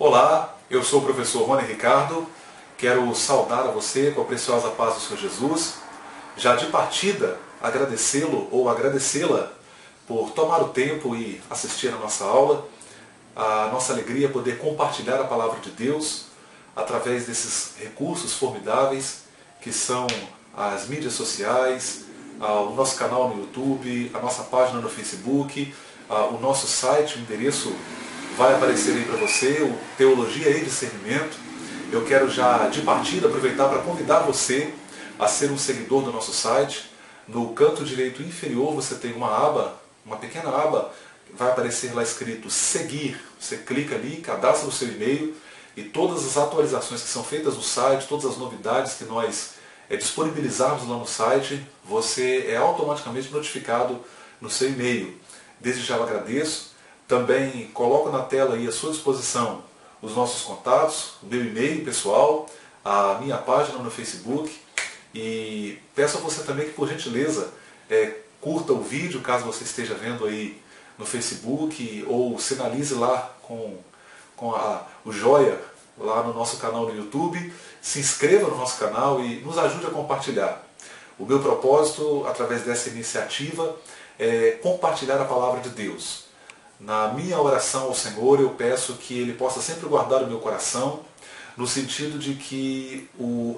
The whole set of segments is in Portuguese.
Olá, eu sou o professor Rony Ricardo, quero saudar a você com a preciosa paz do Senhor Jesus. Já de partida, agradecê-lo ou agradecê-la por tomar o tempo e assistir a nossa aula. A nossa alegria é poder compartilhar a palavra de Deus através desses recursos formidáveis que são as mídias sociais, o nosso canal no YouTube, a nossa página no Facebook, o nosso site, o endereço vai aparecer aí para você, o Teologia e Discernimento. Eu quero já de partida aproveitar para convidar você a ser um seguidor do nosso site. No canto direito inferior você tem uma aba, uma pequena aba, vai aparecer lá escrito seguir. Você clica ali, cadastra o seu e-mail e todas as atualizações que são feitas no site, todas as novidades que nós disponibilizarmos lá no site, você é automaticamente notificado no seu e-mail. Desde já eu agradeço. Também coloco na tela aí à sua disposição os nossos contatos, o meu e-mail pessoal, a minha página no Facebook. E peço a você também que, por gentileza, curta o vídeo, caso você esteja vendo aí no Facebook, ou sinalize lá com o joia lá no nosso canal no YouTube. Se inscreva no nosso canal e nos ajude a compartilhar. O meu propósito, através dessa iniciativa, é compartilhar a palavra de Deus. Na minha oração ao Senhor, eu peço que Ele possa sempre guardar o meu coração, no sentido de que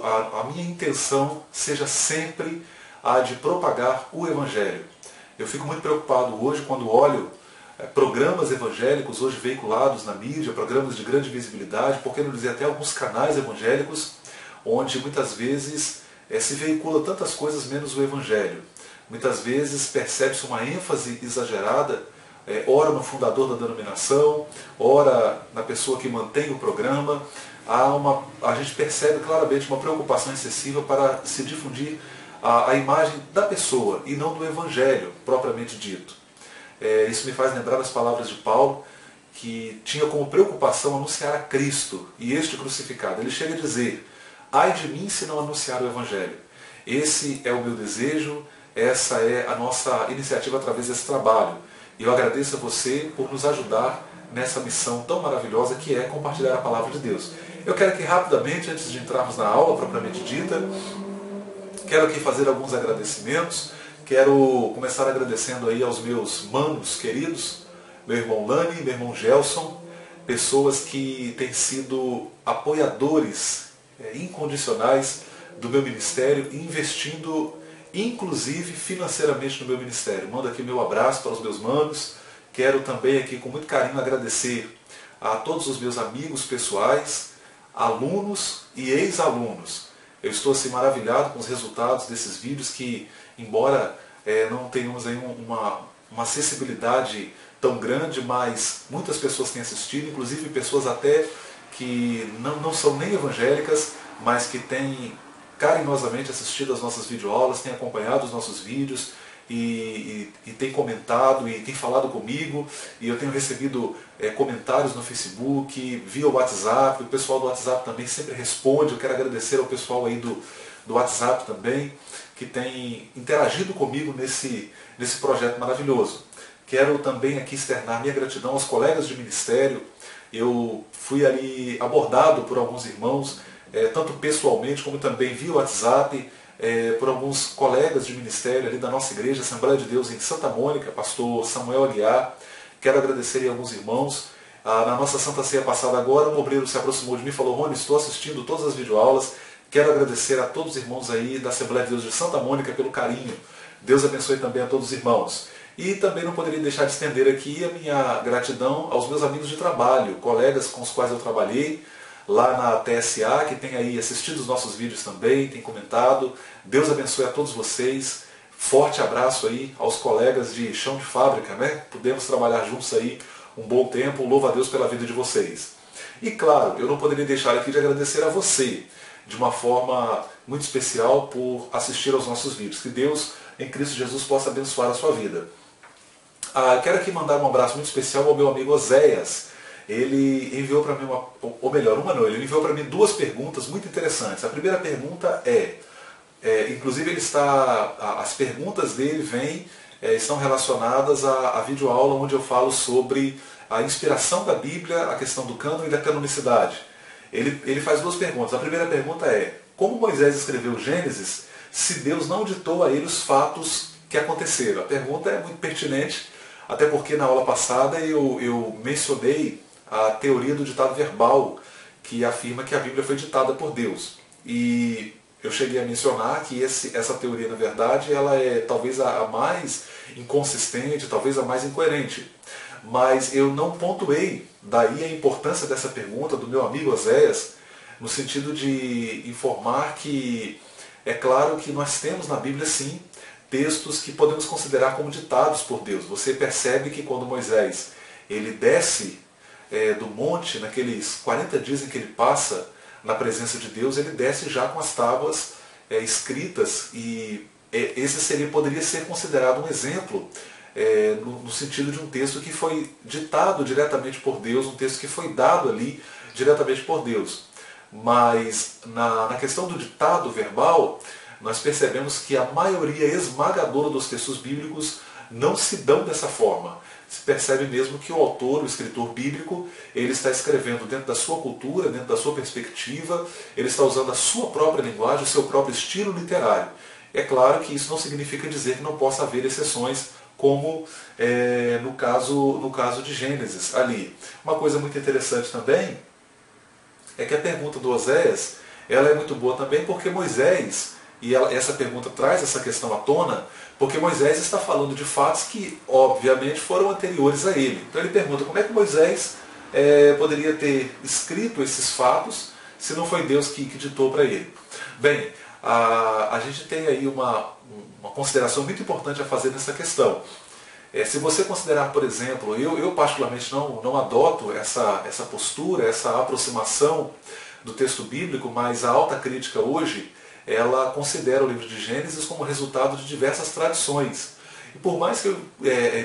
a minha intenção seja sempre a de propagar o Evangelho. Eu fico muito preocupado hoje quando olho programas evangélicos hoje veiculados na mídia, programas de grande visibilidade, por que não dizer até alguns canais evangélicos, onde muitas vezes se veicula tantas coisas menos o Evangelho. Muitas vezes percebe-se uma ênfase exagerada, ora no fundador da denominação, ora na pessoa que mantém o programa. A gente percebe claramente uma preocupação excessiva para se difundir a imagem da pessoa e não do Evangelho propriamente dito. Isso me faz lembrar as palavras de Paulo, que tinha como preocupação anunciar a Cristo e este crucificado. Ele chega a dizer: ai de mim se não anunciar o Evangelho. Esse é o meu desejo, essa é a nossa iniciativa através desse trabalho. E eu agradeço a você por nos ajudar nessa missão tão maravilhosa que é compartilhar a palavra de Deus. Eu quero aqui rapidamente, antes de entrarmos na aula propriamente dita, quero aqui fazer alguns agradecimentos. Quero começar agradecendo aí aos meus manos queridos, meu irmão Lani, meu irmão Gelson, pessoas que têm sido apoiadores incondicionais do meu ministério, investindo inclusive financeiramente no meu ministério. Mando aqui meu abraço para os meus manos. Quero também aqui com muito carinho agradecer a todos os meus amigos pessoais, alunos e ex-alunos. Eu estou assim maravilhado com os resultados desses vídeos que, embora não tenhamos aí uma acessibilidade tão grande, mas muitas pessoas têm assistido, inclusive pessoas até que não são nem evangélicas, mas que têm carinhosamente assistido as nossas videoaulas, têm acompanhado os nossos vídeos e têm comentado e têm falado comigo, e eu tenho recebido comentários no Facebook, via WhatsApp. O pessoal do WhatsApp também sempre responde. Eu quero agradecer ao pessoal aí do WhatsApp também, que tem interagido comigo nesse projeto maravilhoso. Quero também aqui externar minha gratidão aos colegas de ministério. Eu fui ali abordado por alguns irmãos, tanto pessoalmente como também via WhatsApp, por alguns colegas de ministério ali da nossa igreja, Assembleia de Deus em Santa Mônica, pastor Samuel Aguiar. Quero agradecer aí a alguns irmãos. Na nossa Santa Ceia passada agora, um obreiro se aproximou de mim e falou: Rony, estou assistindo todas as videoaulas. Quero agradecer a todos os irmãos aí da Assembleia de Deus de Santa Mônica pelo carinho. Deus abençoe também a todos os irmãos. E também não poderia deixar de estender aqui a minha gratidão aos meus amigos de trabalho, colegas com os quais eu trabalhei lá na TSA, que tem aí assistido os nossos vídeos também, tem comentado. Deus abençoe a todos vocês. Forte abraço aí aos colegas de chão de fábrica, né? Pudemos trabalhar juntos aí um bom tempo. Louvo a Deus pela vida de vocês. E claro, eu não poderia deixar aqui de agradecer a você, de uma forma muito especial, por assistir aos nossos vídeos. Que Deus, em Cristo Jesus, possa abençoar a sua vida. Quero aqui mandar um abraço muito especial ao meu amigo Oséias. Ele enviou para mim ele enviou para mim duas perguntas muito interessantes. A primeira pergunta inclusive as perguntas dele estão relacionadas à videoaula onde eu falo sobre a inspiração da Bíblia, a questão do cânon e da canonicidade. Ele faz duas perguntas. A primeira pergunta é: como Moisés escreveu Gênesis se Deus não ditou a ele os fatos que aconteceram? A pergunta é muito pertinente, até porque na aula passada eu mencionei a teoria do ditado verbal, que afirma que a Bíblia foi ditada por Deus. E eu cheguei a mencionar que essa teoria, na verdade, ela é talvez a mais inconsistente, talvez a mais incoerente. Mas eu não pontuei daí a importância dessa pergunta do meu amigo Oséias, no sentido de informar que é claro que nós temos na Bíblia, sim, textos que podemos considerar como ditados por Deus. Você percebe que quando Moisés ele desce do monte, naqueles 40 dias em que ele passa na presença de Deus, ele desce já com as tábuas escritas, e esse poderia ser considerado um exemplo no sentido de um texto que foi ditado diretamente por Deus, um texto que foi dado ali diretamente por Deus. Mas na questão do ditado verbal, nós percebemos que a maioria esmagadora dos textos bíblicos não se dão dessa forma. Se percebe mesmo que o autor, o escritor bíblico, ele está escrevendo dentro da sua cultura, dentro da sua perspectiva, ele está usando a sua própria linguagem, o seu próprio estilo literário. É claro que isso não significa dizer que não possa haver exceções, como no caso de Gênesis ali. Uma coisa muito interessante também é que a pergunta do Oséias, ela é muito boa também porque Moisés, e essa pergunta traz essa questão à tona, porque Moisés está falando de fatos que, obviamente, foram anteriores a ele. Então ele pergunta como é que Moisés poderia ter escrito esses fatos se não foi Deus que ditou para ele. Bem, a gente tem aí uma consideração muito importante a fazer nessa questão. Se você considerar, por exemplo, eu particularmente não adoto essa postura, essa aproximação do texto bíblico, mas a alta crítica hoje, ela considera o livro de Gênesis como resultado de diversas tradições. E por mais que eu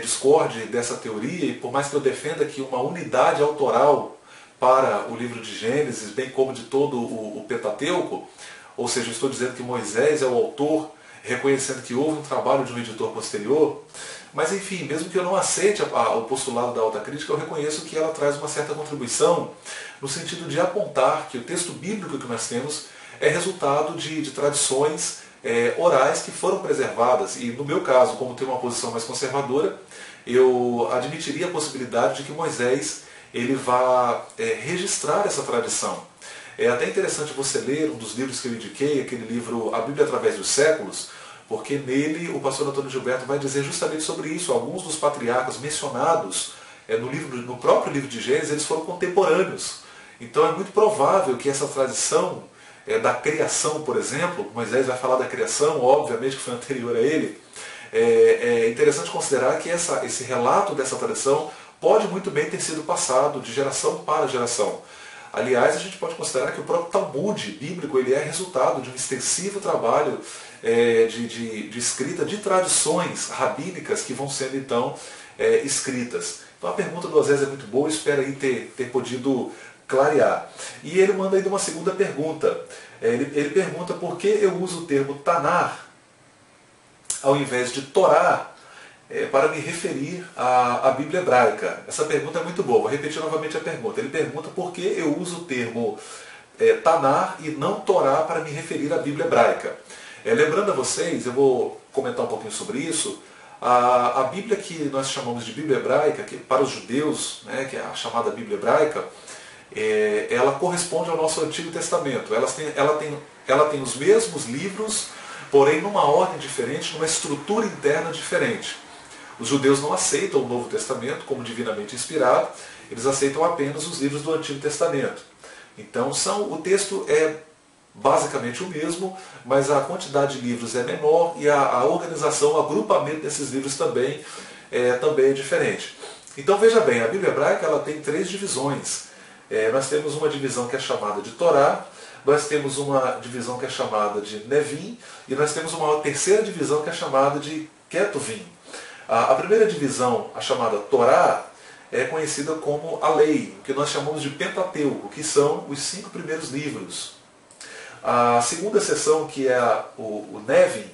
discorde dessa teoria, e por mais que eu defenda que uma unidade autoral para o livro de Gênesis, bem como de todo o Pentateuco, ou seja, eu estou dizendo que Moisés é o autor, reconhecendo que houve um trabalho de um editor posterior, mas enfim, mesmo que eu não aceite o postulado da alta crítica, eu reconheço que ela traz uma certa contribuição no sentido de apontar que o texto bíblico que nós temos é resultado de tradições orais que foram preservadas. E no meu caso, como tenho uma posição mais conservadora, eu admitiria a possibilidade de que Moisés ele vá registrar essa tradição. É até interessante você ler um dos livros que eu indiquei, aquele livro A Bíblia através dos séculos, porque nele o pastor Antônio Gilberto vai dizer justamente sobre isso. Alguns dos patriarcas mencionados no próprio livro de Gênesis, eles foram contemporâneos. Então é muito provável que essa tradição da criação, por exemplo, Moisés vai falar da criação, obviamente que foi anterior a ele, é interessante considerar que esse relato dessa tradição pode muito bem ter sido passado de geração para geração. Aliás, a gente pode considerar que o próprio Talmud bíblico ele é resultado de um extensivo trabalho de escrita de tradições rabínicas que vão sendo então escritas. Então a pergunta do Oséias é muito boa, espero aí ter podido clarear. E ele manda ainda uma segunda pergunta. Ele pergunta por que eu uso o termo Tanar ao invés de Torá para me referir à Bíblia hebraica. Essa pergunta é muito boa, vou repetir novamente a pergunta. Ele pergunta por que eu uso o termo Tanar e não Torá para me referir à Bíblia hebraica. Lembrando a vocês, eu vou comentar um pouquinho sobre isso, a Bíblia que nós chamamos de Bíblia hebraica, que para os judeus, que é a chamada Bíblia hebraica, ela corresponde ao nosso Antigo Testamento. Ela tem os mesmos livros, porém numa ordem diferente, numa estrutura interna diferente. Os judeus não aceitam o Novo Testamento como divinamente inspirado, eles aceitam apenas os livros do Antigo Testamento. Então o texto é basicamente o mesmo, mas a quantidade de livros é menor e a organização, o agrupamento desses livros também é diferente. Então veja bem, a Bíblia hebraica ela tem 3 divisões. Nós temos uma divisão que é chamada de Torá, nós temos uma divisão que é chamada de Nevim, e nós temos uma terceira divisão que é chamada de Ketuvim. A primeira divisão, a chamada Torá, é conhecida como a lei, que nós chamamos de Pentateuco, que são os 5 primeiros livros. A segunda seção, que é o Nevim,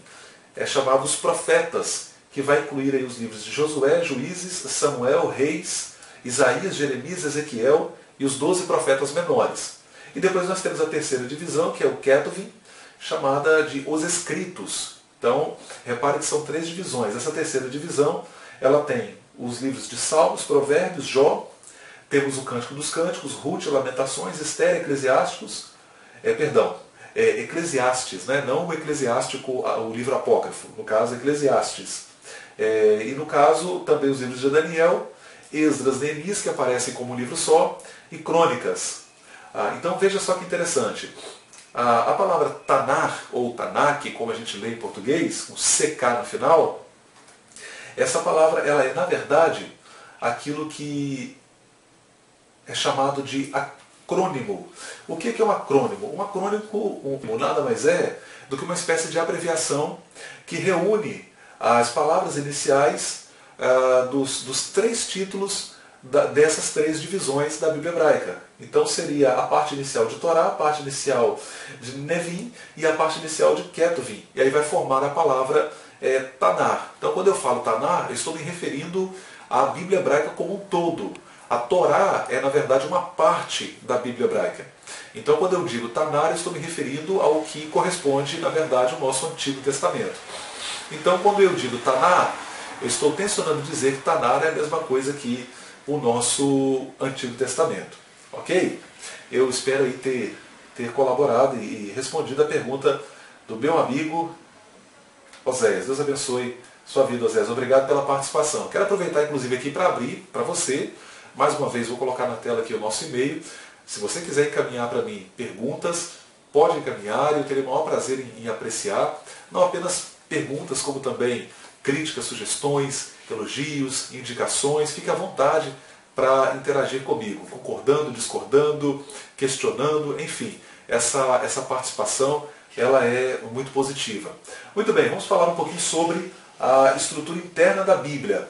é chamada os profetas, que vai incluir aí os livros de Josué, Juízes, Samuel, Reis Isaías, Jeremias, Ezequiel e os 12 profetas menores. E depois nós temos a terceira divisão, que é o Ketuvim, chamada de Os Escritos. Então, repare que são 3 divisões. Essa terceira divisão, ela tem os livros de Salmos, Provérbios, Jó, temos o Cântico dos Cânticos, Rute, Lamentações, Esther, Eclesiastes, né? Não o Eclesiástico, o livro apócrifo, no caso Eclesiastes. E no caso também os livros de Daniel, Esdras, Neemias, que aparecem como um livro só, e Crônicas. Então veja só que interessante. A palavra Tanar, ou Tanakh, como a gente lê em português, com CK no final, essa palavra ela é, na verdade, aquilo que é chamado de acrônimo. O que é um acrônimo? Um acrônimo nada mais é do que uma espécie de abreviação que reúne as palavras iniciais dos 3 títulos dessas 3 divisões da Bíblia hebraica. Então seria a parte inicial de Torá, a parte inicial de Nevim e a parte inicial de Ketuvim. E aí vai formar a palavra Tanar. Então quando eu falo Tanar, eu estou me referindo à Bíblia hebraica como um todo. A Torá é, na verdade, uma parte da Bíblia hebraica. Então, quando eu digo Tanar, eu estou me referindo ao que corresponde, na verdade, ao nosso Antigo Testamento. Então, quando eu digo Tanar, eu estou tensionando dizer que Tanar é a mesma coisa que o nosso Antigo Testamento. Ok? Eu espero aí ter colaborado e respondido a pergunta do meu amigo Oséias. Deus abençoe sua vida, Oséias. Obrigado pela participação. Quero aproveitar, inclusive, aqui para abrir para você. Mais uma vez, vou colocar na tela aqui o nosso e-mail. Se você quiser encaminhar para mim perguntas, pode encaminhar, eu terei o maior prazer em apreciar. Não apenas perguntas, como também críticas, sugestões, elogios, indicações. Fique à vontade para interagir comigo, concordando, discordando, questionando, enfim. Essa participação ela é muito positiva. Muito bem, vamos falar um pouquinho sobre a estrutura interna da Bíblia.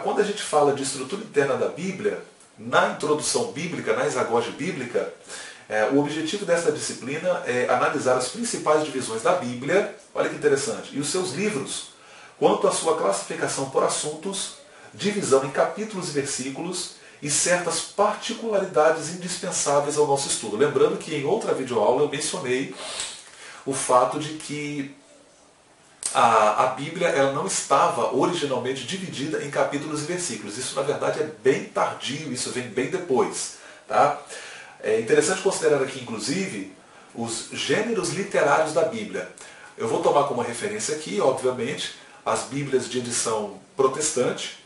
Quando a gente fala de estrutura interna da Bíblia, na introdução bíblica, na exagose bíblica, o objetivo dessa disciplina é analisar as principais divisões da Bíblia, olha que interessante, e os seus livros, quanto à sua classificação por assuntos, divisão em capítulos e versículos e certas particularidades indispensáveis ao nosso estudo. Lembrando que em outra videoaula eu mencionei o fato de que a Bíblia ela não estava originalmente dividida em capítulos e versículos. Isso, na verdade, é bem tardio, isso vem bem depois. Tá? É interessante considerar aqui, inclusive, os gêneros literários da Bíblia. Eu vou tomar como referência aqui, obviamente, as Bíblias de edição protestante,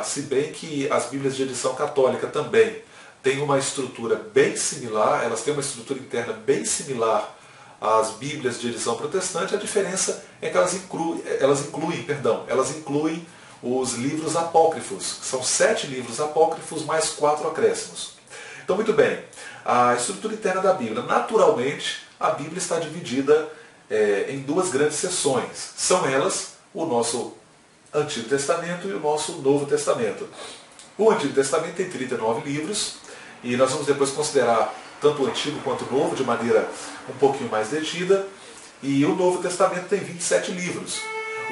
se bem que as Bíblias de edição católica também têm uma estrutura bem similar, elas têm uma estrutura interna bem similar às Bíblias de edição protestante. A diferença é que elas incluem os livros apócrifos. São 7 livros apócrifos mais 4 acréscimos. Então, muito bem, a estrutura interna da Bíblia. Naturalmente, a Bíblia está dividida em 2 grandes seções. São elas o nosso Antigo Testamento e o nosso Novo Testamento. O Antigo Testamento tem 39 livros, e nós vamos depois considerar tanto o Antigo quanto o Novo de maneira um pouquinho mais detida, e o Novo Testamento tem 27 livros.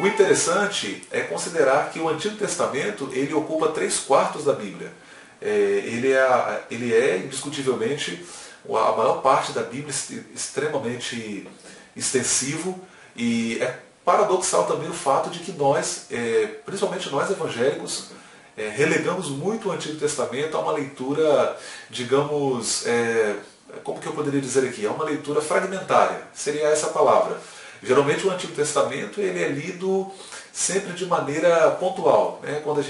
O interessante é considerar que o Antigo Testamento ele ocupa 3/4 da Bíblia. Ele é indiscutivelmente a maior parte da Bíblia, extremamente extensivo, e é paradoxal também o fato de que nós, principalmente nós evangélicos, relegamos muito o Antigo Testamento a uma leitura, digamos, como que eu poderia dizer aqui? É uma leitura fragmentária, seria essa a palavra. Geralmente o Antigo Testamento ele é lido sempre de maneira pontual, né? Quando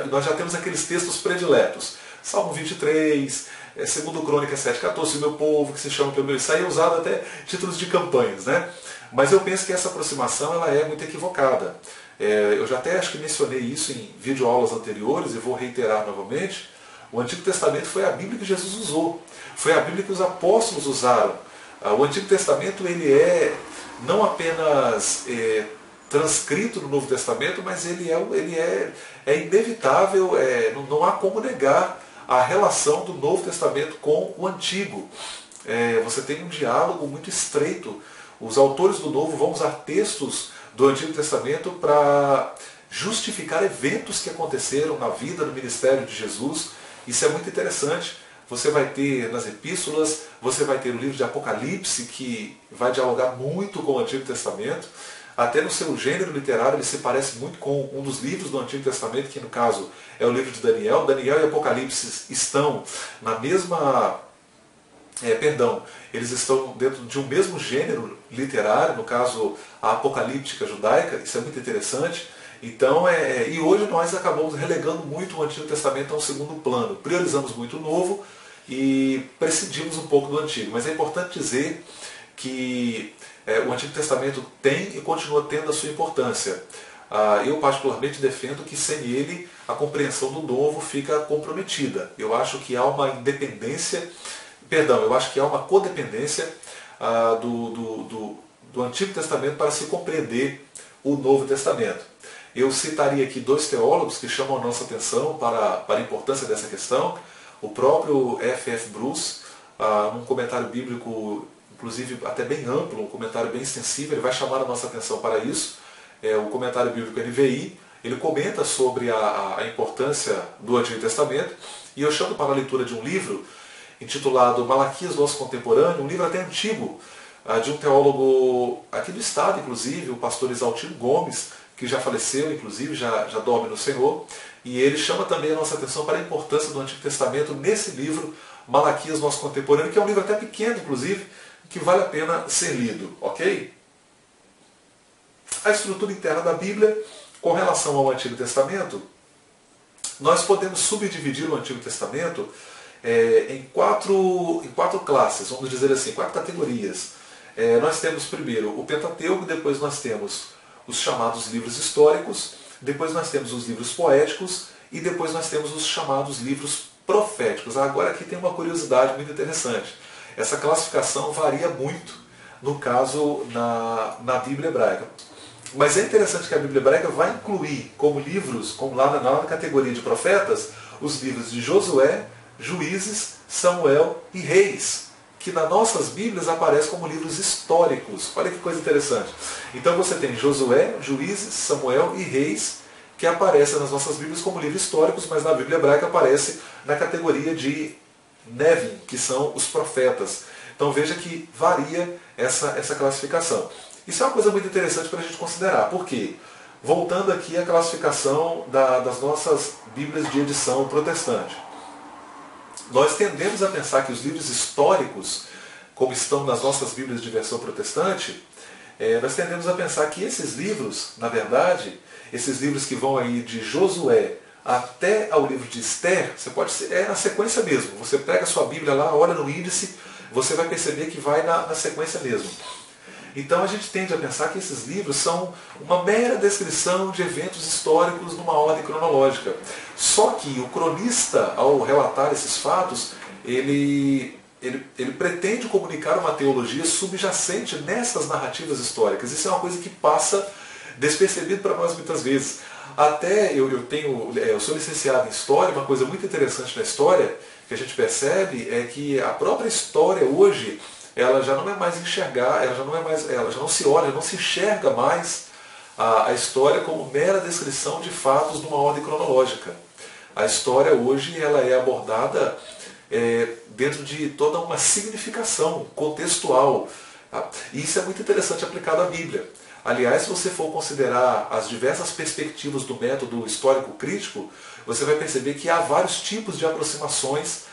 nós já temos aqueles textos prediletos. Salmo 23, 2 Crônicas 7,14, o meu povo que se chama pelo meu... Isso aí é usado até títulos de campanhas, né? Mas eu penso que essa aproximação ela é muito equivocada. Eu já até acho que mencionei isso em videoaulas anteriores e vou reiterar novamente. O Antigo Testamento foi a Bíblia que Jesus usou. Foi a Bíblia que os apóstolos usaram. O Antigo Testamento ele é não apenas transcrito no Novo Testamento, mas ele é inevitável, não há como negar a relação do Novo Testamento com o Antigo. Você tem um diálogo muito estreito. Os autores do Novo vão usar textos do Antigo Testamento para justificar eventos que aconteceram na vida, no ministério de Jesus. Isso é muito interessante. Você vai ter nas epístolas, você vai ter o livro de Apocalipse, que vai dialogar muito com o Antigo Testamento. Até no seu gênero literário ele se parece muito com um dos livros do Antigo Testamento, que no caso é o livro de Daniel. Daniel e Apocalipse estão na mesma... eles estão dentro de um mesmo gênero literário, no caso a apocalíptica judaica. Isso é muito interessante. Então, e hoje nós acabamos relegando muito o Antigo Testamento a um segundo plano. Priorizamos muito o Novo e prescindimos um pouco do Antigo. Mas é importante dizer que o Antigo Testamento tem e continua tendo a sua importância. Eu particularmente defendo que sem ele a compreensão do Novo fica comprometida. Eu acho que há uma eu acho que há uma codependência do Antigo Testamento para se compreender o Novo Testamento. Eu citaria aqui dois teólogos que chamam a nossa atenção para a importância dessa questão. O próprio F.F. Bruce, num comentário bíblico, inclusive até bem amplo, um comentário bem extensivo, ele vai chamar a nossa atenção para isso. O comentário bíblico NVI, ele comenta sobre a importância do Antigo Testamento, e eu chamo para a leitura de um livro intitulado Malaquias, Nosso Contemporâneo, um livro até antigo, de um teólogo aqui do estado, inclusive, o pastor Isaltino Gomes, que já faleceu, inclusive, já dorme no Senhor, e ele chama também a nossa atenção para a importância do Antigo Testamento nesse livro, Malaquias, Nosso Contemporâneo, que é um livro até pequeno, inclusive, que vale a pena ser lido, ok? A estrutura interna da Bíblia, com relação ao Antigo Testamento, nós podemos subdividir o Antigo Testamento em quatro classes, vamos dizer assim, 4 categorias. Nós temos primeiro o Pentateuco, depois nós temos os chamados livros históricos, depois nós temos os livros poéticos e depois nós temos os chamados livros proféticos. Agora aqui tem uma curiosidade muito interessante. Essa classificação varia muito, no caso, na Bíblia hebraica. Mas é interessante que a Bíblia hebraica vai incluir como livros, como lá na categoria de profetas, os livros de Josué, Juízes, Samuel e Reis, que nas nossas Bíblias aparecem como livros históricos. Olha que coisa interessante. Então você tem Josué, Juízes, Samuel e Reis, que aparecem nas nossas Bíblias como livros históricos, mas na Bíblia hebraica aparece na categoria de Nevim, que são os profetas. Então veja que varia essa classificação. Isso é uma coisa muito interessante para a gente considerar. Por quê? Voltando aqui à classificação das nossas Bíblias de edição protestante. Nós tendemos a pensar que os livros históricos, como estão nas nossas Bíblias de versão protestante, nós tendemos a pensar que esses livros, na verdade, esses livros que vão aí de Josué até ao livro de Esther, você pode ser, na sequência mesmo. Você pega a sua Bíblia lá, olha no índice, você vai perceber que vai na sequência mesmo. Então a gente tende a pensar que esses livros são uma mera descrição de eventos históricos numa ordem cronológica. Só que o cronista, ao relatar esses fatos, ele pretende comunicar uma teologia subjacente nessas narrativas históricas. Isso é uma coisa que passa despercebido para nós muitas vezes. Até eu sou licenciado em História, uma coisa muito interessante na História que a gente percebe é que a própria história hoje, ela já não é mais enxergar, ela já não se olha, não se enxerga mais a história como mera descrição de fatos numa ordem cronológica. A história hoje ela é abordada dentro de toda uma significação contextual. E isso é muito interessante aplicado à Bíblia. Aliás, se você for considerar as diversas perspectivas do método histórico crítico, você vai perceber que há vários tipos de aproximações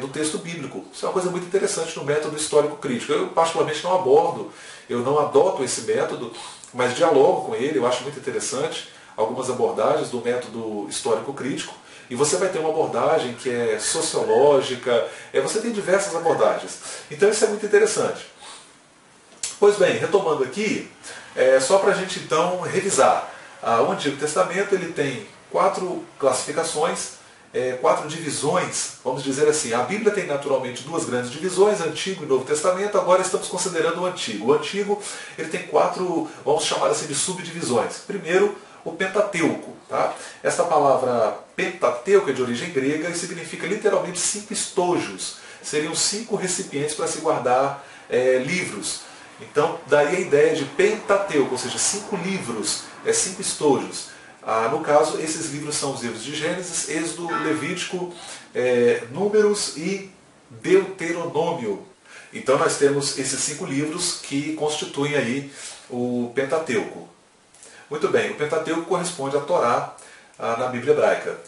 do texto bíblico. Isso é uma coisa muito interessante no método histórico crítico. Eu particularmente não abordo, eu não adoto esse método, mas dialogo com ele, eu acho muito interessante algumas abordagens do método histórico crítico. E você vai ter uma abordagem que é sociológica, você tem diversas abordagens. Então isso é muito interessante. Pois bem, retomando aqui, só para a gente então revisar. O Antigo Testamento ele tem 4 classificações, 4 divisões, vamos dizer assim. A Bíblia tem naturalmente 2 grandes divisões, Antigo e Novo Testamento. Agora estamos considerando o Antigo. O Antigo ele tem 4, vamos chamar assim de subdivisões. Primeiro, o Pentateuco. Tá? Esta palavra Pentateuco é de origem grega e significa literalmente 5 estojos. Seriam 5 recipientes para se guardar livros. Então, daí a ideia de Pentateuco, ou seja, 5 livros, 5 estojos. No caso, esses livros são os livros de Gênesis, Êxodo, Levítico, Números e Deuteronômio. Então nós temos esses 5 livros que constituem aí o Pentateuco. Muito bem, o Pentateuco corresponde à Torá na Bíblia hebraica.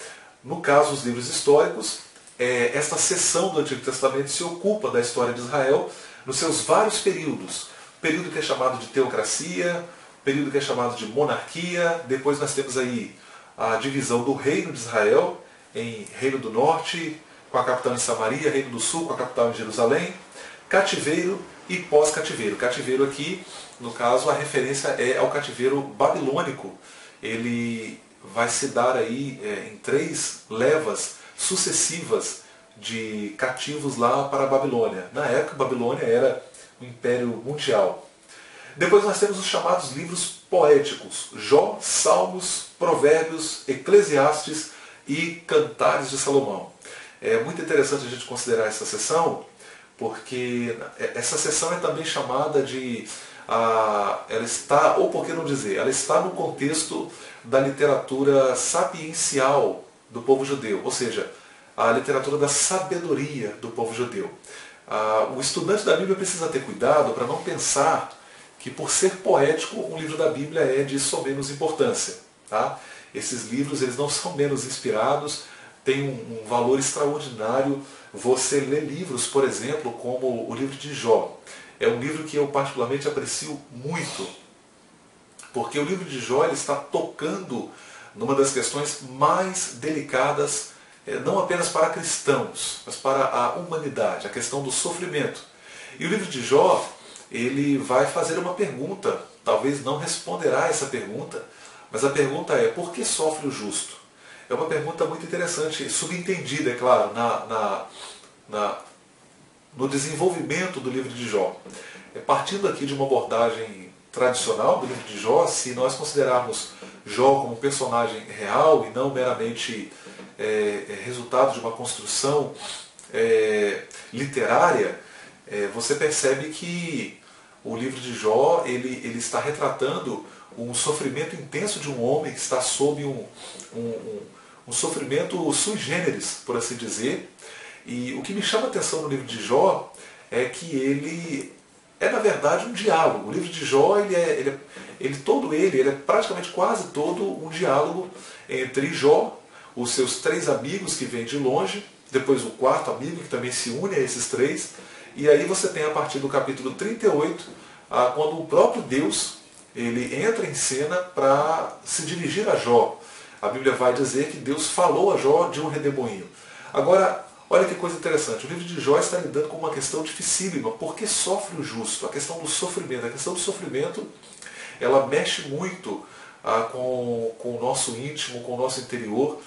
No caso, os livros históricos, esta seção do Antigo Testamento se ocupa da história de Israel nos seus vários períodos. O período que é chamado de teocracia, o período que é chamado de monarquia, depois nós temos aí a divisão do reino de Israel em Reino do Norte, com a capital em Samaria, Reino do Sul, com a capital em Jerusalém, cativeiro e pós-cativeiro. Cativeiro aqui, no caso, a referência é ao cativeiro babilônico. Ele vai se dar aí em 3 levas sucessivas de cativos lá para a Babilônia. Na época, a Babilônia era um império mundial. Depois nós temos os chamados livros poéticos: Jó, Salmos, Provérbios, Eclesiastes e Cantares de Salomão. É muito interessante a gente considerar essa seção, porque essa seção é também chamada de... ela está, ou por que não dizer, ela está no contexto da literatura sapiencial do povo judeu, ou seja, a literatura da sabedoria do povo judeu. O estudante da Bíblia precisa ter cuidado para não pensar que, por ser poético, um livro da Bíblia é de somenos importância. Tá? Esses livros eles não são menos inspirados, têm um valor extraordinário. Você lê livros, por exemplo, como o livro de Jó. É um livro que eu particularmente aprecio muito, porque o livro de Jó ele está tocando numa das questões mais delicadas, não apenas para cristãos, mas para a humanidade, a questão do sofrimento. E o livro de Jó, ele vai fazer uma pergunta, talvez não responderá essa pergunta, mas a pergunta é: por que sofre o justo? É uma pergunta muito interessante, subentendida, é claro, no desenvolvimento do livro de Jó. Partindo aqui de uma abordagem tradicional do livro de Jó, se nós considerarmos Jó como um personagem real e não meramente resultado de uma construção literária, você percebe que o livro de Jó ele está retratando um sofrimento intenso de um homem que está sob um sofrimento sui generis, por assim dizer. E o que me chama a atenção no livro de Jó é que ele é, na verdade, um diálogo. O livro de Jó, ele é praticamente quase todo um diálogo entre Jó, os seus 3 amigos que vêm de longe, depois o 4º amigo que também se une a esses 3, e aí você tem a partir do capítulo 38, quando o próprio Deus ele entra em cena para se dirigir a Jó. A Bíblia vai dizer que Deus falou a Jó de um redemoinho. Agora, olha que coisa interessante, o livro de Jó está lidando com uma questão dificílima. Por que sofre o justo? A questão do sofrimento. A questão do sofrimento, ela mexe muito com o nosso íntimo, com o nosso interior,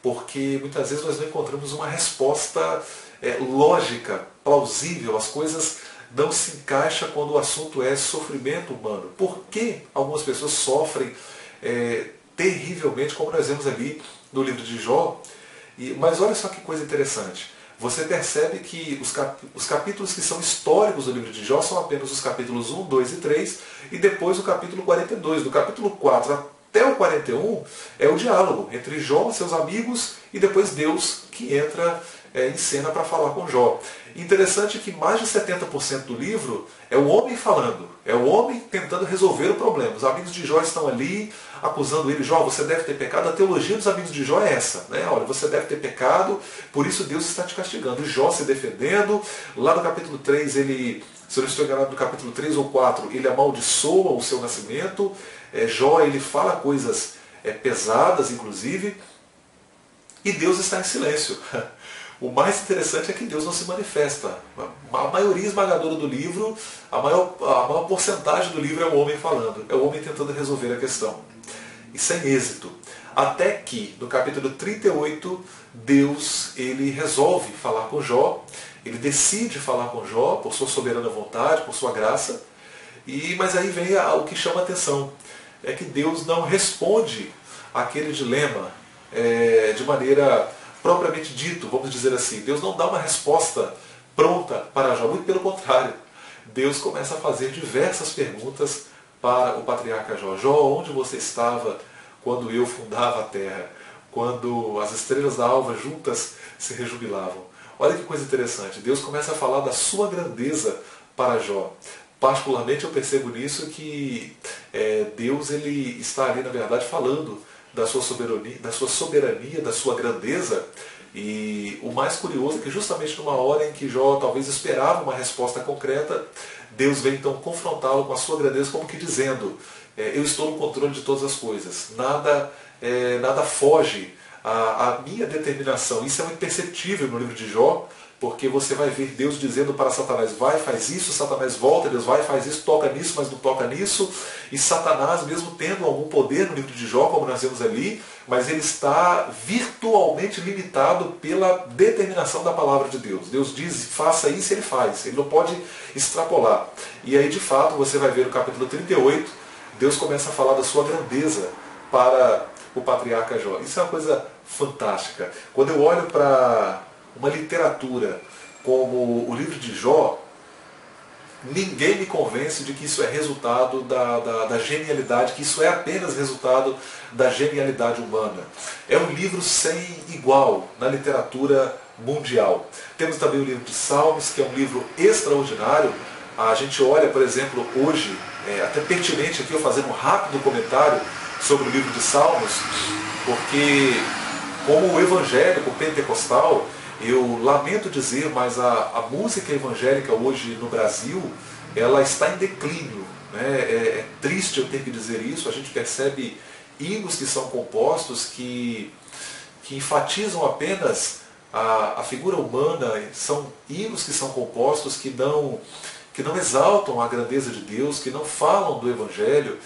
porque muitas vezes nós não encontramos uma resposta lógica, plausível. As coisas não se encaixam quando o assunto é sofrimento humano. Por que algumas pessoas sofrem terrivelmente, como nós vemos ali no livro de Jó? Mas olha só que coisa interessante. Você percebe que os capítulos que são históricos do livro de Jó são apenas os capítulos 1, 2 e 3, e depois o capítulo 42. Do capítulo 4 até o 41 é o diálogo entre Jó, seus amigos, e depois Deus que entra em cena para falar com Jó. Interessante que mais de 70% do livro é o homem falando, é o homem tentando resolver o problema. Os amigos de Jó estão ali acusando ele: Jó, você deve ter pecado. A teologia dos amigos de Jó é essa, né? Olha, você deve ter pecado, por isso Deus está te castigando. E Jó se defendendo. Lá no capítulo 3, ele, se eu não estou enganado, no capítulo 3 ou 4, ele amaldiçoa o seu nascimento. Jó, ele fala coisas pesadas, inclusive, e Deus está em silêncio. O mais interessante é que Deus não se manifesta. A maioria esmagadora do livro, a maior porcentagem do livro é o homem falando, é o homem tentando resolver a questão. E sem êxito. Até que, no capítulo 38, Deus ele resolve falar com Jó, ele decide falar com Jó por sua soberana vontade, por sua graça. Mas aí vem o que chama a atenção, é que Deus não responde àquele dilema de maneira propriamente dito, vamos dizer assim. Deus não dá uma resposta pronta para Jó, muito pelo contrário. Deus começa a fazer diversas perguntas para o patriarca Jó. Jó, onde você estava quando eu fundava a terra, quando as estrelas da alva juntas se rejubilavam. Olha que coisa interessante, Deus começa a falar da sua grandeza para Jó. Particularmente eu percebo nisso que Deus ele está ali, na verdade, falando da sua soberania, da sua grandeza. E o mais curioso é que justamente numa hora em que Jó talvez esperava uma resposta concreta, Deus vem então confrontá-lo com a sua grandeza, como que dizendo, eu estou no controle de todas as coisas, nada foge à minha determinação. Isso é muito perceptível no livro de Jó, porque você vai ver Deus dizendo para Satanás, vai, faz isso, Satanás volta, Deus vai, faz isso, toca nisso, mas não toca nisso. E Satanás, mesmo tendo algum poder no livro de Jó, como nós vemos ali, mas ele está virtualmente limitado pela determinação da palavra de Deus. Deus diz, faça isso, ele faz, ele não pode extrapolar. E aí, de fato, você vai ver no capítulo 38, Deus começa a falar da sua grandeza para o patriarca Jó. Isso é uma coisa fantástica. Quando eu olho para uma literatura como o livro de Jó, ninguém me convence de que isso é resultado da genialidade, que isso é apenas resultado da genialidade humana. É um livro sem igual na literatura mundial. Temos também o livro de Salmos, que é um livro extraordinário. A gente olha, por exemplo, hoje, até pertinente aqui eu fazendo um rápido comentário sobre o livro de Salmos, porque como evangélico pentecostal, eu lamento dizer, mas a música evangélica hoje no Brasil, ela está em declínio. Né? É triste eu ter que dizer isso. A gente percebe hinos que são compostos que enfatizam apenas a figura humana, são hinos que são compostos que não exaltam a grandeza de Deus, que não falam do Evangelho.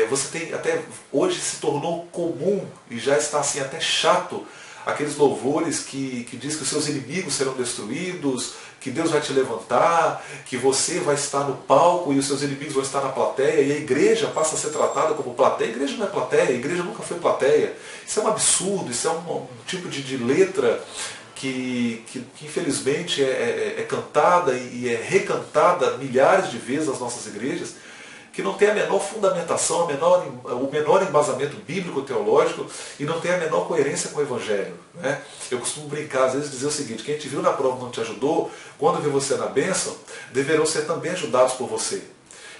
Você tem, até hoje se tornou comum e já está assim até chato, aqueles louvores que diz que os seus inimigos serão destruídos, que Deus vai te levantar, que você vai estar no palco e os seus inimigos vão estar na plateia, e a igreja passa a ser tratada como plateia. A igreja não é plateia, a igreja nunca foi plateia. Isso é um absurdo, isso é um tipo de letra que infelizmente é cantada e é recantada milhares de vezes nas nossas igrejas, que não tem a menor fundamentação, o menor embasamento bíblico-teológico e não tem a menor coerência com o Evangelho. Né? Eu costumo brincar, às vezes, dizer o seguinte, quem te viu na prova não te ajudou, quando vê você na bênção, deverão ser também ajudados por você.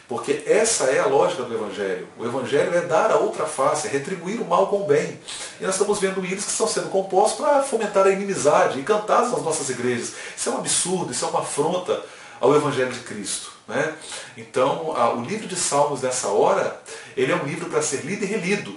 Porque essa é a lógica do Evangelho. O Evangelho é dar a outra face, é retribuir o mal com o bem. E nós estamos vendo hinos que estão sendo compostos para fomentar a inimizade e cantados nas nossas igrejas. Isso é um absurdo, isso é uma afronta ao Evangelho de Cristo. Né? Então, o livro de Salmos nessa hora, ele é um livro para ser lido e relido.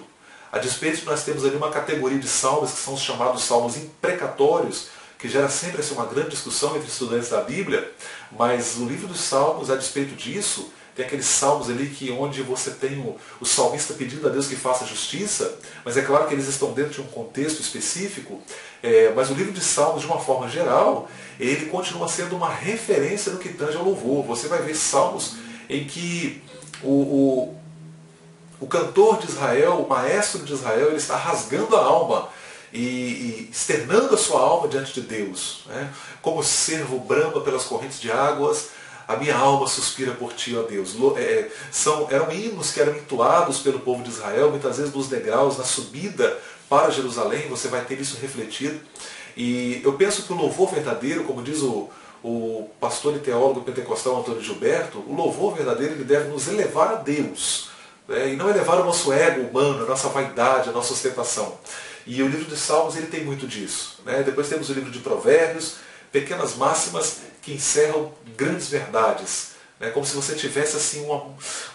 A despeito de nós temos ali uma categoria de salmos que são os chamados salmos imprecatórios, que gera sempre assim, uma grande discussão entre estudantes da Bíblia, mas o livro dos Salmos, a despeito disso, tem aqueles salmos ali onde você tem o salmista pedindo a Deus que faça justiça, mas é claro que eles estão dentro de um contexto específico, mas o livro de Salmos, de uma forma geral, ele continua sendo uma referência no que tange ao louvor. Você vai ver salmos em que o cantor de Israel, o maestro de Israel, ele está rasgando a alma e externando a sua alma diante de Deus. Né? Como servo brama pelas correntes de águas, a minha alma suspira por ti, ó Deus. Eram hinos que eram entoados pelo povo de Israel, muitas vezes nos degraus, na subida para Jerusalém, você vai ter isso refletido. E eu penso que o louvor verdadeiro, como diz o pastor e teólogo pentecostal Antônio Gilberto, o louvor verdadeiro ele deve nos elevar a Deus, né? E não elevar o nosso ego humano, a nossa vaidade, a nossa ostentação. E o livro de Salmos ele tem muito disso. Né? Depois temos o livro de Provérbios, pequenas máximas que encerram grandes verdades. Né? Como se você tivesse assim,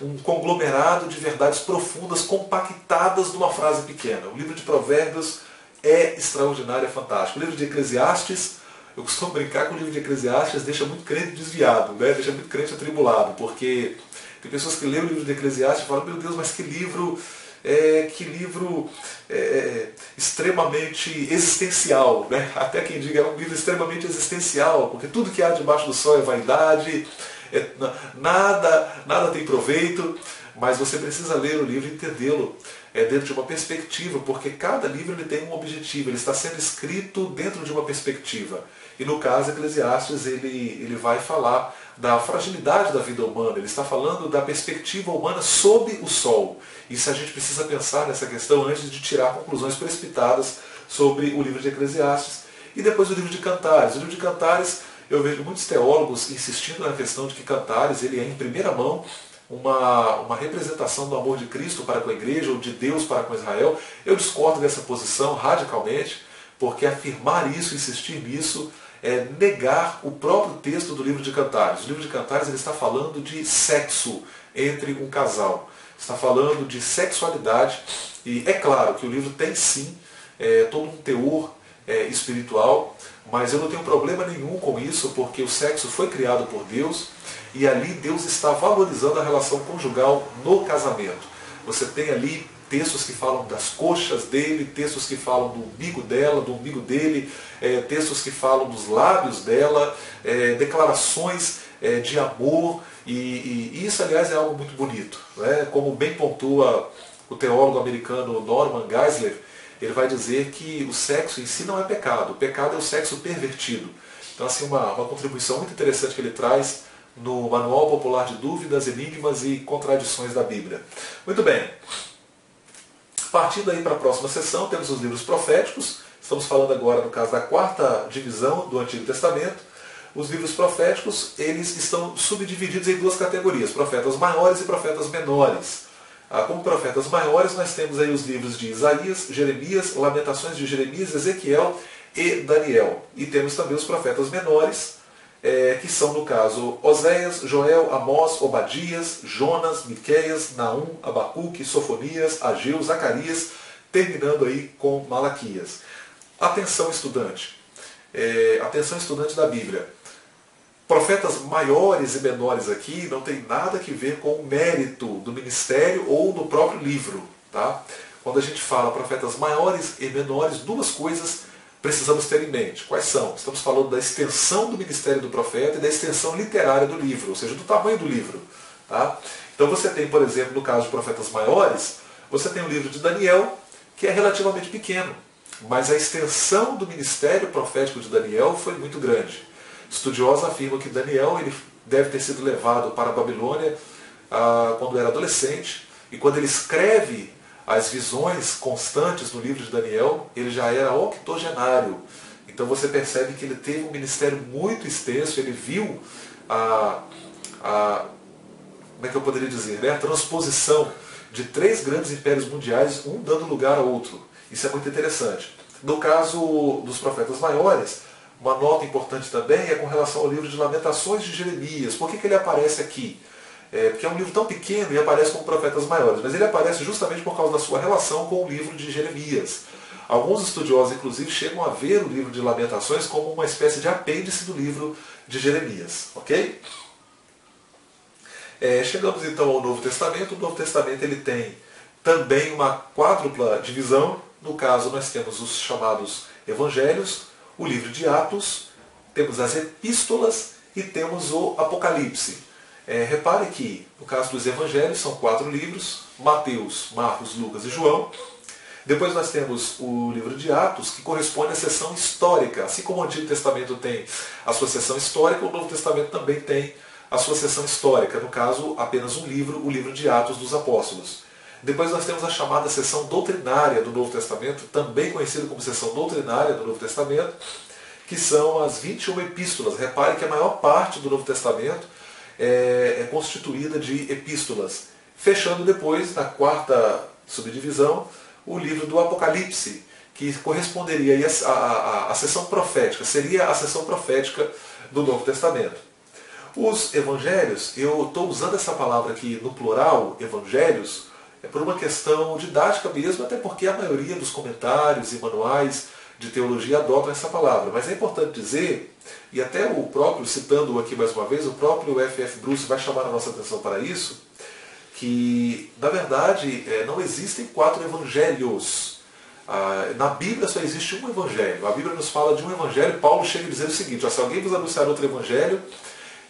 um conglomerado de verdades profundas compactadas numa frase pequena. O livro de Provérbios é extraordinário, é fantástico. O livro de Eclesiastes, eu costumo brincar que o livro de Eclesiastes deixa muito crente desviado, né? Deixa muito crente atribulado, porque tem pessoas que lêem o livro de Eclesiastes e falam, meu Deus, mas que livro extremamente existencial, né? Até quem diga é um livro extremamente existencial, porque tudo que há debaixo do sol é vaidade, nada tem proveito, mas você precisa ler o livro e entendê-lo dentro de uma perspectiva, porque cada livro ele tem um objetivo, ele está sendo escrito dentro de uma perspectiva. E no caso, Eclesiastes, ele vai falar da fragilidade da vida humana, ele está falando da perspectiva humana sob o sol. E se a gente precisa pensar nessa questão antes de tirar conclusões precipitadas sobre o livro de Eclesiastes. E depois o livro de Cantares. O livro de Cantares, eu vejo muitos teólogos insistindo na questão de que Cantares ele é em primeira mão uma representação do amor de Cristo para com a igreja, ou de Deus para com Israel. Eu discordo dessa posição radicalmente, porque afirmar isso, insistir nisso, é negar o próprio texto do livro de Cantares. O livro de Cantares ele está falando de sexo entre um casal. Está falando de sexualidade. E é claro que o livro tem sim todo um teor espiritual, mas eu não tenho problema nenhum com isso, porque o sexo foi criado por Deus e ali Deus está valorizando a relação conjugal no casamento. Você tem ali textos que falam das coxas dele, textos que falam do umbigo dela, do umbigo dele, textos que falam dos lábios dela, declarações de amor, e isso, aliás, é algo muito bonito. Né? Como bem pontua o teólogo americano Norman Geisler, ele vai dizer que o sexo em si não é pecado, o pecado é o sexo pervertido. Então, assim, uma contribuição muito interessante que ele traz no Manual Popular de Dúvidas, Enigmas e Contradições da Bíblia. Muito bem. Partindo aí para a próxima sessão, temos os livros proféticos. Estamos falando agora, no caso, da quarta divisão do Antigo Testamento. Os livros proféticos, eles estão subdivididos em duas categorias, profetas maiores e profetas menores. Como profetas maiores, nós temos aí os livros de Isaías, Jeremias, Lamentações de Jeremias, Ezequiel e Daniel. E temos também os profetas menores, que são, no caso, Oséias, Joel, Amós, Obadias, Jonas, Miqueias, Naum, Abacuque, Sofonias, Ageu, Zacarias, terminando aí com Malaquias. Atenção, estudante. Atenção, estudante da Bíblia. Profetas maiores e menores aqui não tem nada a ver com o mérito do ministério ou do próprio livro. Tá? Quando a gente fala profetas maiores e menores, duas coisas precisamos ter em mente. Quais são? Estamos falando da extensão do ministério do profeta e da extensão literária do livro, ou seja, do tamanho do livro. Tá? Então você tem, por exemplo, no caso de profetas maiores, você tem o livro de Daniel, que é relativamente pequeno, mas a extensão do ministério profético de Daniel foi muito grande. Estudiosos afirmam que Daniel ele deve ter sido levado para a Babilônia quando era adolescente, e quando ele escreve as visões constantes no livro de Daniel, ele já era octogenário. Então você percebe que ele teve um ministério muito extenso, ele viu como é que eu poderia dizer, né? A transposição de 3 grandes impérios mundiais, um dando lugar ao outro. Isso é muito interessante. No caso dos profetas maiores, uma nota importante também é com relação ao livro de Lamentações de Jeremias. Por que ele aparece aqui? Porque é um livro tão pequeno e aparece como profetas maiores, mas ele aparece justamente por causa da sua relação com o livro de Jeremias. Alguns estudiosos, inclusive, chegam a ver o livro de Lamentações como uma espécie de apêndice do livro de Jeremias. Ok? Chegamos então ao Novo Testamento. O Novo Testamento ele tem também uma quádrupla divisão. No caso, nós temos os chamados Evangelhos, o livro de Atos, temos as Epístolas e temos o Apocalipse. Repare que, no caso dos Evangelhos, são 4 livros, Mateus, Marcos, Lucas e João. Depois nós temos o livro de Atos, que corresponde à seção histórica. Assim como o Antigo Testamento tem a sua seção histórica, o Novo Testamento também tem a sua seção histórica. No caso, apenas um livro, o livro de Atos dos Apóstolos. Depois nós temos a chamada seção doutrinária do Novo Testamento, também conhecida como seção doutrinária do Novo Testamento, que são as 21 epístolas. Repare que a maior parte do Novo Testamento é constituída de epístolas. Fechando depois, na quarta subdivisão, o livro do Apocalipse, que corresponderia aí à seção profética, seria a seção profética do Novo Testamento. Os evangelhos, eu estou usando essa palavra aqui no plural, evangelhos, por uma questão didática mesmo, até porque a maioria dos comentários e manuais de teologia adotam essa palavra. Mas é importante dizer, e até o próprio, citando aqui mais uma vez, o próprio F.F. Bruce vai chamar a nossa atenção para isso, que, na verdade, não existem 4 evangelhos. Na Bíblia só existe um evangelho. A Bíblia nos fala de um evangelho. Paulo chega a dizer o seguinte: se alguém vos anunciar outro evangelho,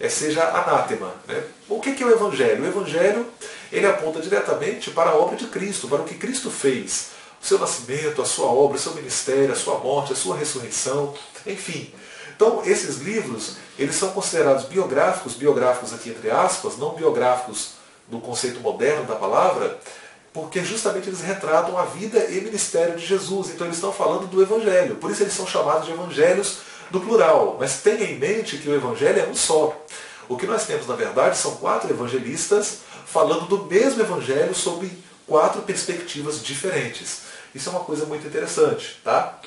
seja anátema. Né? O que é o evangelho? O evangelho ele aponta diretamente para a obra de Cristo, para o que Cristo fez. O seu nascimento, a sua obra, o seu ministério, a sua morte, a sua ressurreição, enfim. Então, esses livros, eles são considerados biográficos, biográficos aqui entre aspas, não biográficos no conceito moderno da palavra, porque justamente eles retratam a vida e ministério de Jesus. Então eles estão falando do Evangelho. Por isso eles são chamados de evangelhos do plural. Mas tenha em mente que o Evangelho é um só. O que nós temos, na verdade, são 4 evangelistas falando do mesmo Evangelho sob 4 perspectivas diferentes. Isso é uma coisa muito interessante, tá?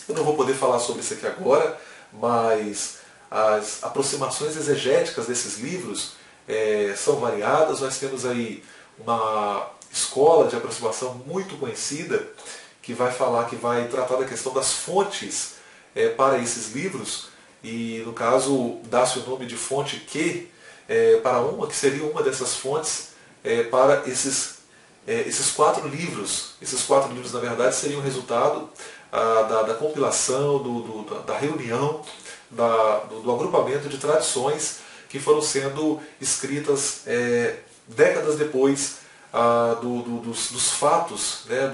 Eu não vou poder falar sobre isso aqui agora, mas as aproximações exegéticas desses livros são variadas. Nós temos aí uma escola de aproximação muito conhecida que vai tratar da questão das fontes para esses livros, e no caso dá-se o nome de fonte Q para uma, que seria uma dessas fontes para esses 4 livros. Esses 4 livros, na verdade, seriam resultado da compilação, da reunião, do agrupamento de tradições que foram sendo escritas décadas depois dos fatos, né,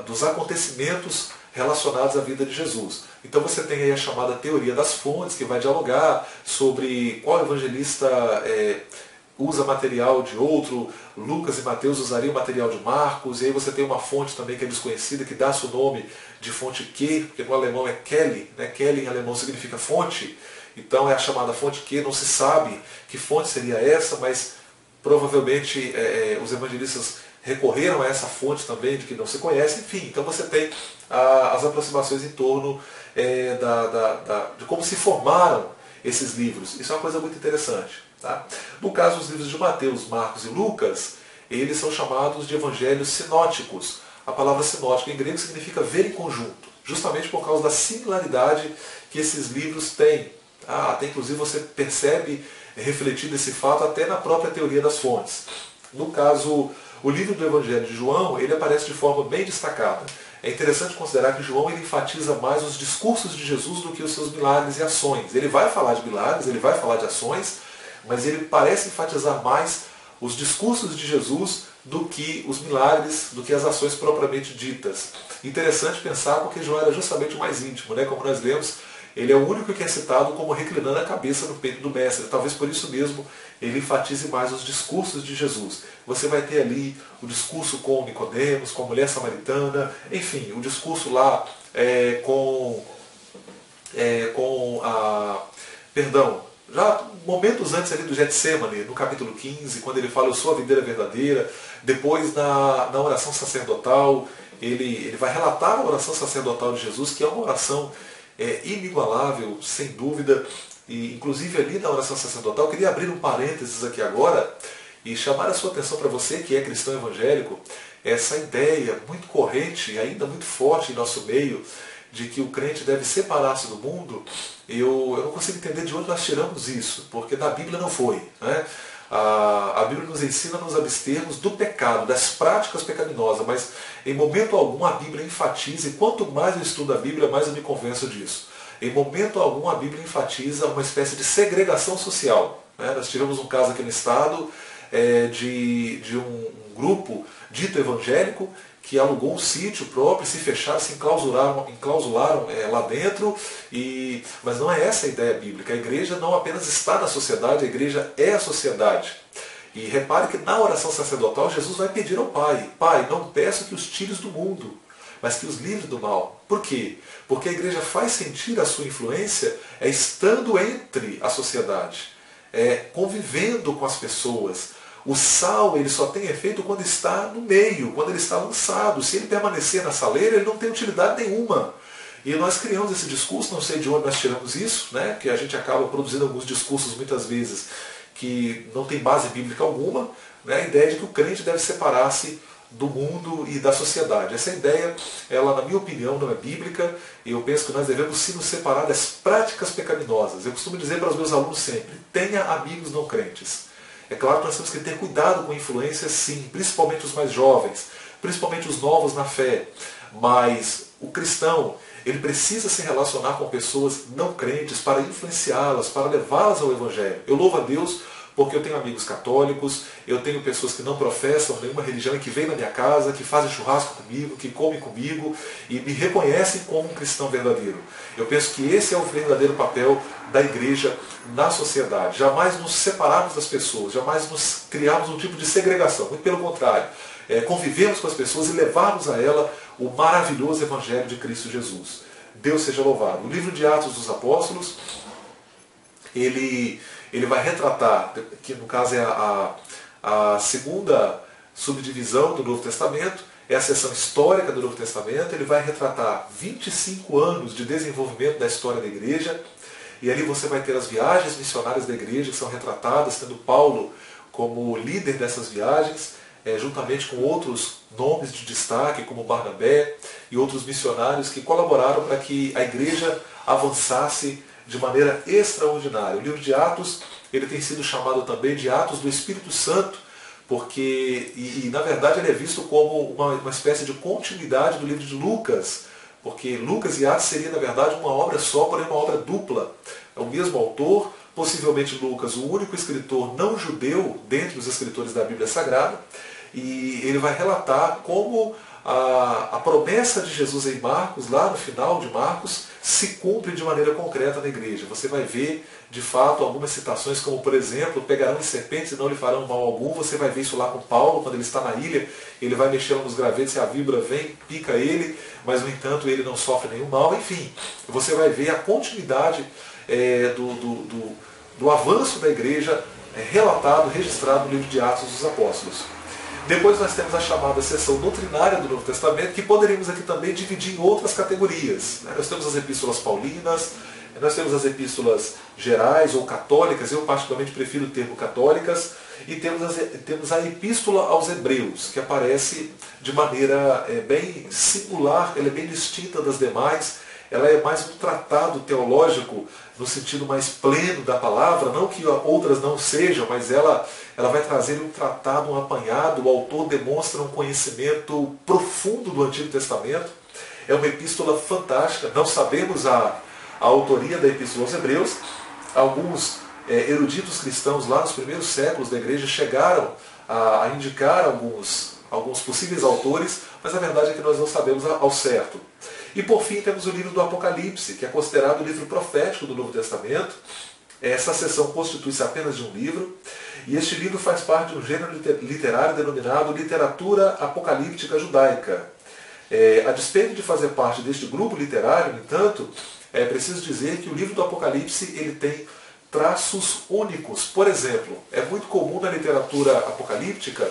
dos acontecimentos relacionados à vida de Jesus. Então você tem aí a chamada teoria das fontes, que vai dialogar sobre qual evangelista usa material de outro. Lucas e Mateus usariam material de Marcos, e aí você tem uma fonte também que é desconhecida, que dá-se o nome de fonte Q, porque no alemão é Quelle, né? Quelle em alemão significa fonte, então é a chamada fonte Q. Não se sabe que fonte seria essa, mas provavelmente os evangelistas recorreram a essa fonte também, de que não se conhece. Enfim, então você tem as aproximações em torno de como se formaram esses livros. Isso é uma coisa muito interessante. Tá? No caso, os livros de Mateus, Marcos e Lucas, eles são chamados de evangelhos sinóticos. A palavra sinótico em grego significa ver em conjunto, justamente por causa da similaridade que esses livros têm. Até inclusive você percebe refletido esse fato até na própria teoria das fontes. No caso, o livro do Evangelho de João, ele aparece de forma bem destacada. É interessante considerar que João ele enfatiza mais os discursos de Jesus do que os seus milagres e ações. Ele vai falar de milagres, ele vai falar de ações, mas ele parece enfatizar mais os discursos de Jesus do que os milagres, do que as ações propriamente ditas. Interessante pensar porque João era justamente o mais íntimo, né? Como nós lemos, ele é o único que é citado como reclinando a cabeça no peito do mestre. Talvez por isso mesmo ele enfatize mais os discursos de Jesus. Você vai ter ali o discurso com Nicodemos, com a mulher samaritana, enfim, o discurso lá já momentos antes ali do Getsêmani, no capítulo 15, quando ele fala: eu sou a videira verdadeira. Depois na oração sacerdotal, ele vai relatar a oração sacerdotal de Jesus, que é uma oração inigualável, sem dúvida. E inclusive ali na oração sacerdotal, eu queria abrir um parênteses aqui agora e chamar a sua atenção para você que é cristão evangélico, essa ideia muito corrente e ainda muito forte em nosso meio, de que o crente deve separar-se do mundo. Eu não consigo entender de onde nós tiramos isso, porque na Bíblia não foi, né? A Bíblia nos ensina a nos abstermos do pecado, das práticas pecaminosas, mas em momento algum a Bíblia enfatiza, e quanto mais eu estudo a Bíblia, mais eu me convenço disso. Em momento algum a Bíblia enfatiza uma espécie de segregação social, né? Nós tivemos um caso aqui no estado de um grupo dito evangélico que alugou um sítio próprio, se fecharam, se enclausularam lá dentro, mas não é essa a ideia bíblica. A igreja não apenas está na sociedade, a igreja é a sociedade. E repare que na oração sacerdotal Jesus vai pedir ao Pai: Pai, não peço que os tires do mundo, mas que os livre do mal. Por quê? Porque a igreja faz sentir a sua influência estando entre a sociedade, convivendo com as pessoas. O sal ele só tem efeito quando está no meio, quando ele está lançado. Se ele permanecer na saleira, ele não tem utilidade nenhuma. E nós criamos esse discurso, não sei de onde nós tiramos isso, né? Que a gente acaba produzindo alguns discursos muitas vezes que não tem base bíblica alguma, né? A ideia de que o crente deve separar-se do mundo e da sociedade. Essa ideia, ela, na minha opinião, não é bíblica, e eu penso que nós devemos sim nos separar das práticas pecaminosas. Eu costumo dizer para os meus alunos sempre: tenha amigos não crentes. É claro que nós temos que ter cuidado com influências, sim, principalmente os mais jovens, principalmente os novos na fé. Mas o cristão, ele precisa se relacionar com pessoas não crentes para influenciá-las, para levá-las ao Evangelho. Eu louvo a Deus porque eu tenho amigos católicos, eu tenho pessoas que não professam nenhuma religião e que vêm na minha casa, que fazem churrasco comigo, que comem comigo e me reconhecem como um cristão verdadeiro. Eu penso que esse é o verdadeiro papel da igreja na sociedade. Jamais nos separarmos das pessoas, jamais nos criarmos um tipo de segregação. Muito pelo contrário, convivemos com as pessoas e levarmos a ela o maravilhoso Evangelho de Cristo Jesus. Deus seja louvado. O livro de Atos dos Apóstolos, ele vai retratar, que no caso é a segunda subdivisão do Novo Testamento, é a seção histórica do Novo Testamento. Ele vai retratar 25 anos de desenvolvimento da história da igreja, e ali você vai ter as viagens missionárias da igreja, que são retratadas, tendo Paulo como líder dessas viagens, juntamente com outros nomes de destaque, como Barnabé e outros missionários que colaboraram para que a igreja avançasse de maneira extraordinária. O livro de Atos, ele tem sido chamado também de Atos do Espírito Santo, porque, na verdade, ele é visto como uma espécie de continuidade do livro de Lucas, porque Lucas e Atos seria, na verdade, uma obra só, porém uma obra dupla. É o mesmo autor, possivelmente Lucas, o único escritor não judeu dentre os escritores da Bíblia Sagrada, e ele vai relatar como a promessa de Jesus em Marcos, lá no final de Marcos, se cumpre de maneira concreta na igreja. Você vai ver, de fato, algumas citações como, por exemplo, pegarão em serpentes e não lhe farão mal algum. Você vai ver isso lá com Paulo, quando ele está na ilha, ele vai mexer nos gravetos e a víbora vem, pica ele, mas, no entanto, ele não sofre nenhum mal. Enfim, você vai ver a continuidade do avanço da igreja relatado, registrado no livro de Atos dos Apóstolos. Depois nós temos a chamada seção doutrinária do Novo Testamento, que poderíamos aqui também dividir em outras categorias. Nós temos as epístolas paulinas, nós temos as epístolas gerais ou católicas, eu particularmente prefiro o termo católicas, e temos a epístola aos Hebreus, que aparece de maneira bem singular, ela é bem distinta das demais, ela é mais um tratado teológico no sentido mais pleno da palavra, não que outras não sejam, mas ela vai trazer um tratado, um apanhado. O autor demonstra um conhecimento profundo do Antigo Testamento. É uma epístola fantástica. Não sabemos a autoria da epístola aos Hebreus. Alguns eruditos cristãos lá nos primeiros séculos da igreja chegaram a indicar alguns possíveis autores, mas a verdade é que nós não sabemos ao certo. E por fim temos o livro do Apocalipse, que é considerado o livro profético do Novo Testamento. Essa seção constitui-se apenas de um livro, e este livro faz parte de um gênero literário denominado literatura apocalíptica judaica. A despeito de fazer parte deste grupo literário, no entanto, é preciso dizer que o livro do Apocalipse ele tem traços únicos. Por exemplo, é muito comum na literatura apocalíptica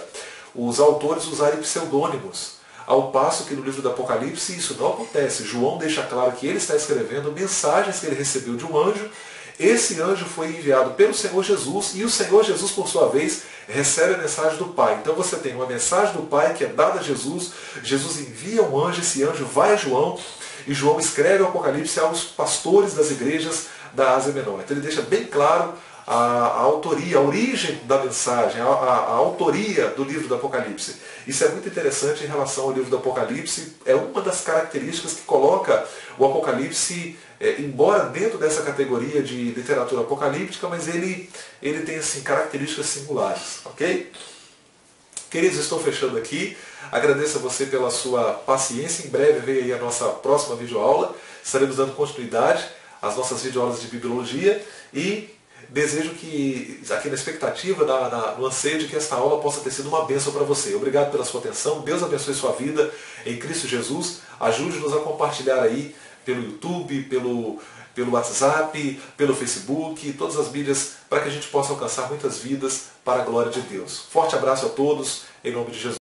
os autores usarem pseudônimos, ao passo que no livro do Apocalipse isso não acontece. João deixa claro que ele está escrevendo mensagens que ele recebeu de um anjo. Esse anjo foi enviado pelo Senhor Jesus, e o Senhor Jesus, por sua vez, recebe a mensagem do Pai. Então você tem uma mensagem do Pai que é dada a Jesus, Jesus envia um anjo, esse anjo vai a João, e João escreve o Apocalipse aos pastores das igrejas da Ásia Menor. Então ele deixa bem claro a autoria, a origem da mensagem, a autoria do livro do Apocalipse. Isso é muito interessante em relação ao livro do Apocalipse. É uma das características que coloca o Apocalipse, embora dentro dessa categoria de literatura apocalíptica, mas ele tem assim, características singulares. Ok? Queridos, estou fechando aqui. Agradeço a você pela sua paciência. Em breve vem aí a nossa próxima videoaula. Estaremos dando continuidade às nossas videoaulas de bibliologia e desejo que, aqui na expectativa, no anseio de que esta aula possa ter sido uma bênção para você. Obrigado pela sua atenção. Deus abençoe sua vida em Cristo Jesus. Ajude-nos a compartilhar aí pelo YouTube, pelo WhatsApp, pelo Facebook, todas as mídias, para que a gente possa alcançar muitas vidas para a glória de Deus. Forte abraço a todos, em nome de Jesus.